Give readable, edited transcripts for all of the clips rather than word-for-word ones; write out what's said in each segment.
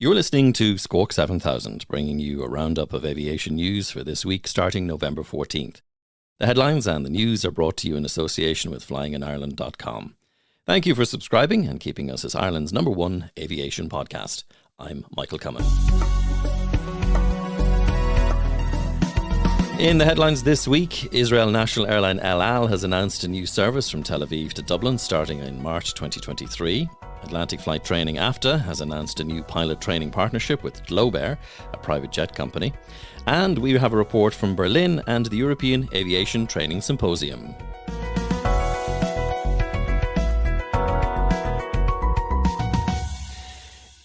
You're listening to Squawk 7000, bringing you a roundup of aviation news for this week starting November 14th. The headlines and the news are brought to you in association with flyinginireland.com. Thank you for subscribing and keeping us as Ireland's #1 aviation podcast. I'm Michael Cummin. In the headlines this week, Israel national airline El Al has announced a new service from Tel Aviv to Dublin starting in March 2023. Atlantic Flight Training AFTA has announced a new pilot training partnership with GlobeAir, a private jet company. And we have a report from Berlin and the European Aviation Training Symposium.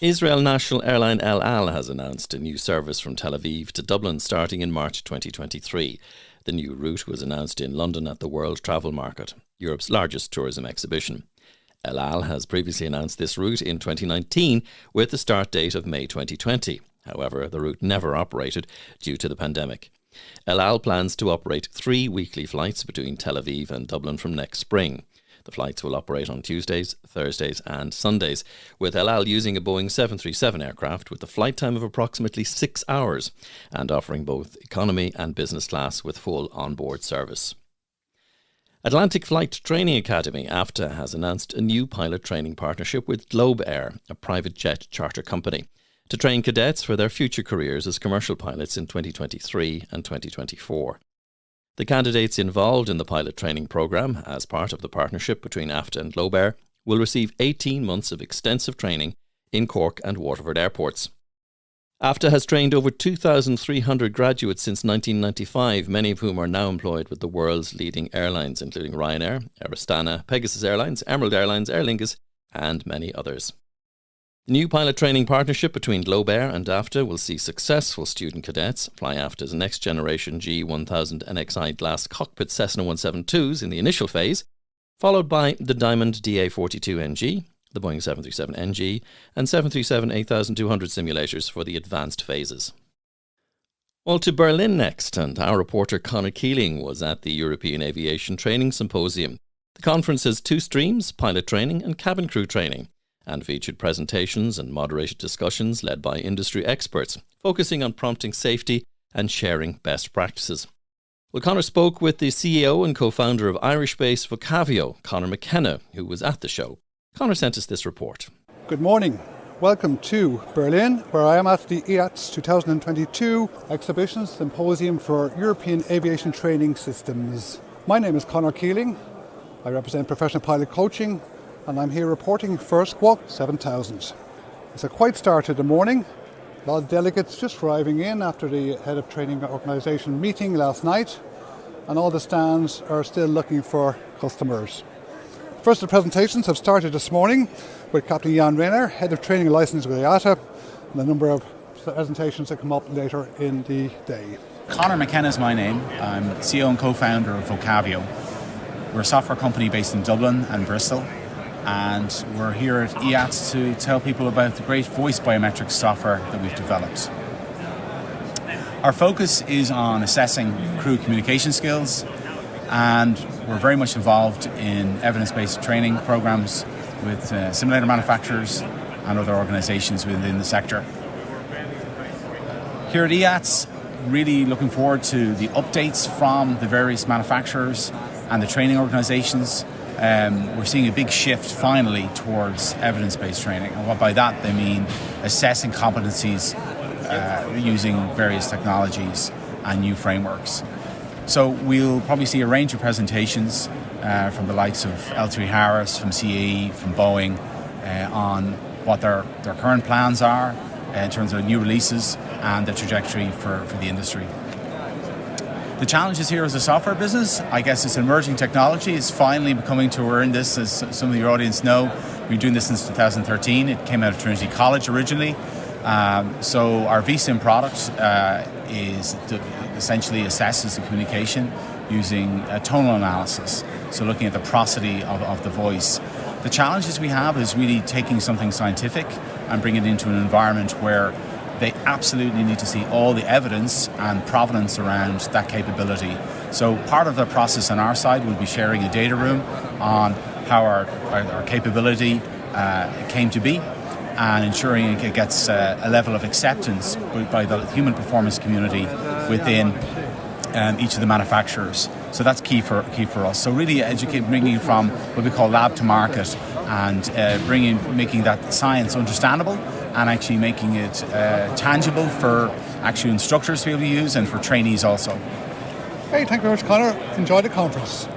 Israel national airline El Al has announced a new service from Tel Aviv to Dublin starting in March 2023. The new route was announced in London at the World Travel Market, Europe's largest tourism exhibition. El Al has previously announced this route in 2019 with the start date of May 2020. However, the route never operated due to the pandemic. El Al plans to operate 3 weekly flights between Tel Aviv and Dublin from next spring. The flights will operate on Tuesdays, Thursdays and Sundays, with El Al using a Boeing 737 aircraft with a flight time of approximately 6 hours and offering both economy and business class with full on-board service. Atlantic Flight Training Academy, AFTA, has announced a new pilot training partnership with GlobeAir, a private jet charter company, to train cadets for their future careers as commercial pilots in 2023 and 2024. The candidates involved in the pilot training programme, as part of the partnership between AFTA and GlobeAir, will receive 18 months of extensive training in Cork and Waterford airports. AFTA has trained over 2,300 graduates since 1995, many of whom are now employed with the world's leading airlines, including Ryanair, Air Astana, Pegasus Airlines, Emerald Airlines, Aer Lingus, and many others. The new pilot training partnership between GlobeAir and AFTA will see successful student cadets fly AFTA's next-generation G1000 NXI glass cockpit Cessna 172s in the initial phase, followed by the Diamond DA42NG, the Boeing 737NG, and 737-8200 simulators for the advanced phases. Well, to Berlin next, and our reporter Conor Keeling was at the European Aviation Training Symposium. The conference has 2 streams, pilot training and cabin crew training, and featured presentations and moderated discussions led by industry experts, focusing on prompting safety and sharing best practices. Well, Conor spoke with the CEO and co-founder of Irish-based Vocavio, Conor McKenna, who was at the show. Conor sent us this report. Good morning. Welcome to Berlin, where I am at the EATS 2022 Exhibition Symposium for European Aviation Training Systems. My name is Conor Keeling. I represent professional pilot coaching, and I'm here reporting for Squawk 7000. It's a quiet start to the morning. A lot of delegates just arriving in after the Head of Training Organisation meeting last night, and all the stands are still looking for customers. First, the presentations have started this morning with Captain Jan Renner, Head of Training and Licensing with IATA, and a number of presentations that come up later in the day. Conor McKenna is my name. I'm CEO and co-founder of Vocavio. We're a software company based in Dublin and Bristol, and we're here at EATS to tell people about the great voice biometrics software that we've developed. Our focus is on assessing crew communication skills, and we're very much involved in evidence-based training programs with simulator manufacturers and other organisations within the sector. Here at EATS, really looking forward to the updates from the various manufacturers and the training organisations. We're seeing a big shift finally towards evidence-based training, and what by that they mean assessing competencies using various technologies and new frameworks. So we'll probably see a range of presentations from the likes of L3Harris, from CAE, from Boeing on what their current plans are in terms of new releases and the trajectory for the industry. The challenges here as a software business, I guess it's emerging technology. It's finally coming to earn this, as some of your audience know. We've been doing this since 2013. It came out of Trinity College originally. So our vSIM product essentially assesses the communication using a tonal analysis, so looking at the prosody of the voice. The challenges we have is really taking something scientific and bringing it into an environment where they absolutely need to see all the evidence and provenance around that capability. So part of the process on our side will be sharing a data room on how our capability came to be. and ensuring it gets a level of acceptance by the human performance community within each of the manufacturers. So that's key for us. So really bringing from what we call lab to market, and making that science understandable, and actually making it tangible for actual instructors to be able to use, and for trainees also. Hey, thank you very much, Conor. Enjoy the conference.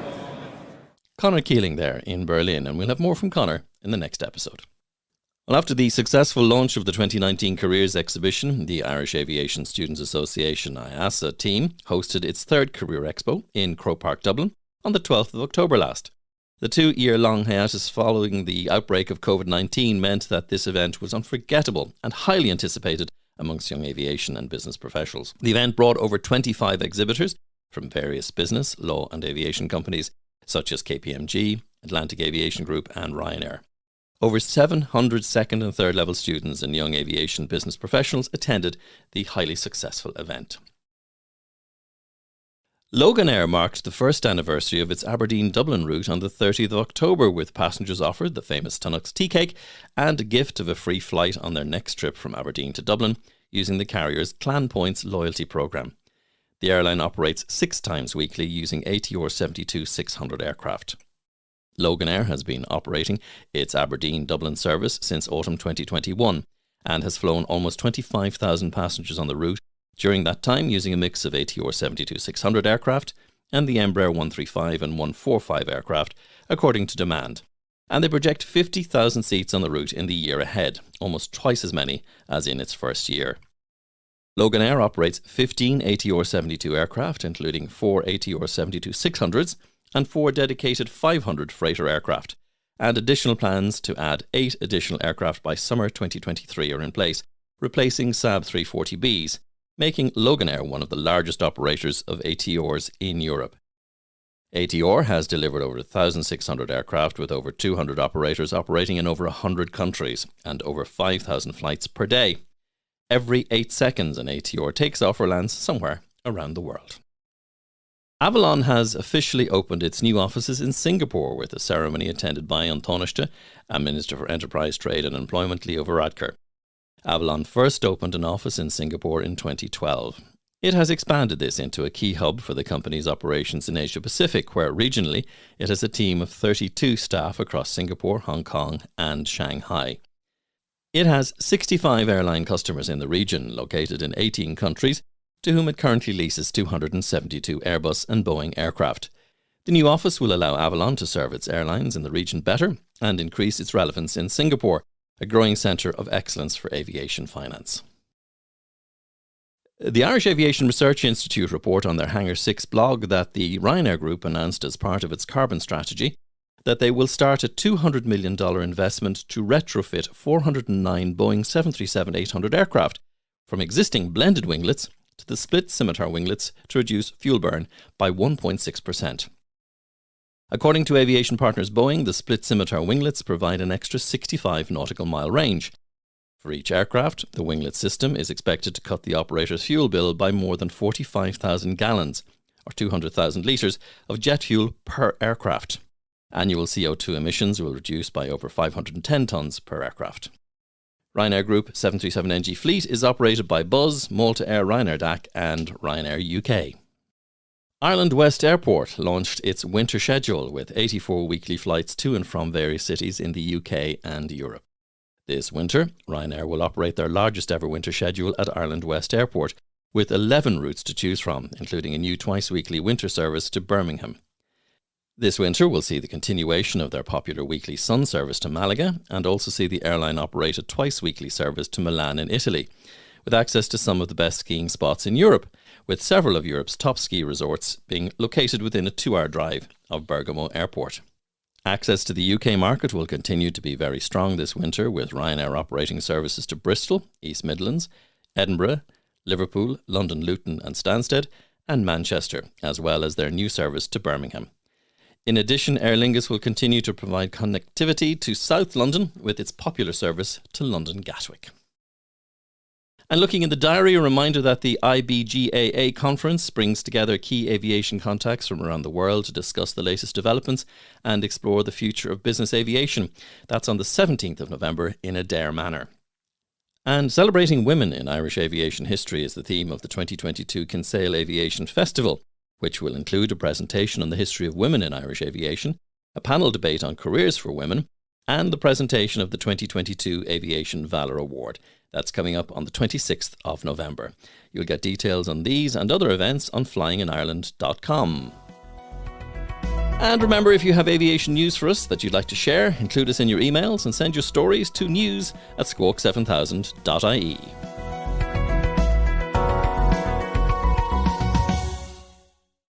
Conor Keeling there in Berlin, and we'll have more from Conor in the next episode. Well, after the successful launch of the 2019 Careers Exhibition, the Irish Aviation Students Association IASA team hosted its third Career Expo in Croke Park, Dublin on the 12th of October last. The 2-year-long hiatus following the outbreak of COVID-19 meant that this event was unforgettable and highly anticipated amongst young aviation and business professionals. The event brought over 25 exhibitors from various business, law and aviation companies such as KPMG, Atlantic Aviation Group and Ryanair. Over 700 second and third level students and young aviation business professionals attended the highly successful event. GlobeAir marked the first anniversary of its Aberdeen-Dublin route on the 30th of October, with passengers offered the famous Tunnock's tea cake and a gift of a free flight on their next trip from Aberdeen to Dublin using the carrier's Clan Points loyalty programme. The airline operates 6 times weekly using ATR 72-600 aircraft. GlobeAir has been operating its Aberdeen-Dublin service since autumn 2021 and has flown almost 25,000 passengers on the route during that time using a mix of ATR 72-600 aircraft and the Embraer 135 and 145 aircraft according to demand. And they project 50,000 seats on the route in the year ahead, almost twice as many as in its first year. GlobeAir operates 15 ATR 72 aircraft, including 4 ATR 72-600s and 4 dedicated 500 freighter aircraft, and additional plans to add 8 additional aircraft by summer 2023 are in place, replacing Saab 340Bs, making GlobeAir one of the largest operators of ATRs in Europe. ATR has delivered over 1,600 aircraft with over 200 operators operating in over 100 countries and over 5,000 flights per day. Every 8 seconds an ATR takes off or lands somewhere around the world. Avolon has officially opened its new offices in Singapore with a ceremony attended by An Taoiseach and Minister for Enterprise, Trade and Employment Leo Varadkar. Avolon first opened an office in Singapore in 2012. It has expanded this into a key hub for the company's operations in Asia Pacific, where regionally it has a team of 32 staff across Singapore, Hong Kong and Shanghai. It has 65 airline customers in the region, located in 18 countries, to whom it currently leases 272 Airbus and Boeing aircraft. The new office will allow Avolon to serve its airlines in the region better and increase its relevance in Singapore, a growing centre of excellence for aviation finance. The Irish Aviation Research Institute report on their Hangar 6 blog that the Ryanair Group announced as part of its carbon strategy that they will start a $200 million investment to retrofit 409 Boeing 737-800 aircraft from existing blended winglets to the split scimitar winglets to reduce fuel burn by 1.6%. According to aviation partners Boeing, the split scimitar winglets provide an extra 65 nautical mile range. For each aircraft, the winglet system is expected to cut the operator's fuel bill by more than 45,000 gallons, or 200,000 litres, of jet fuel per aircraft. Annual CO2 emissions will reduce by over 510 tonnes per aircraft. Ryanair Group 737NG fleet is operated by Buzz, Malta Air Ryanair DAC and Ryanair UK. Ireland West Airport launched its winter schedule with 84 weekly flights to and from various cities in the UK and Europe. This winter, Ryanair will operate their largest ever winter schedule at Ireland West Airport, with 11 routes to choose from, including a new twice-weekly winter service to Birmingham. This winter will see the continuation of their popular weekly Sun service to Malaga and also see the airline operate a twice-weekly service to Milan in Italy, with access to some of the best skiing spots in Europe, with several of Europe's top ski resorts being located within a 2-hour drive of Bergamo Airport. Access to the UK market will continue to be very strong this winter, with Ryanair operating services to Bristol, East Midlands, Edinburgh, Liverpool, London Luton and Stansted, and Manchester, as well as their new service to Birmingham. In addition, Aer Lingus will continue to provide connectivity to South London with its popular service to London Gatwick. And looking in the diary, a reminder that the IBGAA conference brings together key aviation contacts from around the world to discuss the latest developments and explore the future of business aviation. That's on the 17th of November in Adair Manor. And celebrating women in Irish aviation history is the theme of the 2022 Kinsale Aviation Festival, which will include a presentation on the history of women in Irish aviation, a panel debate on careers for women, and the presentation of the 2022 Aviation Valour Award. That's coming up on the 26th of November. You'll get details on these and other events on flyinginireland.com. And remember, if you have aviation news for us that you'd like to share, include us in your emails and send your stories to news@squawk7000.ie.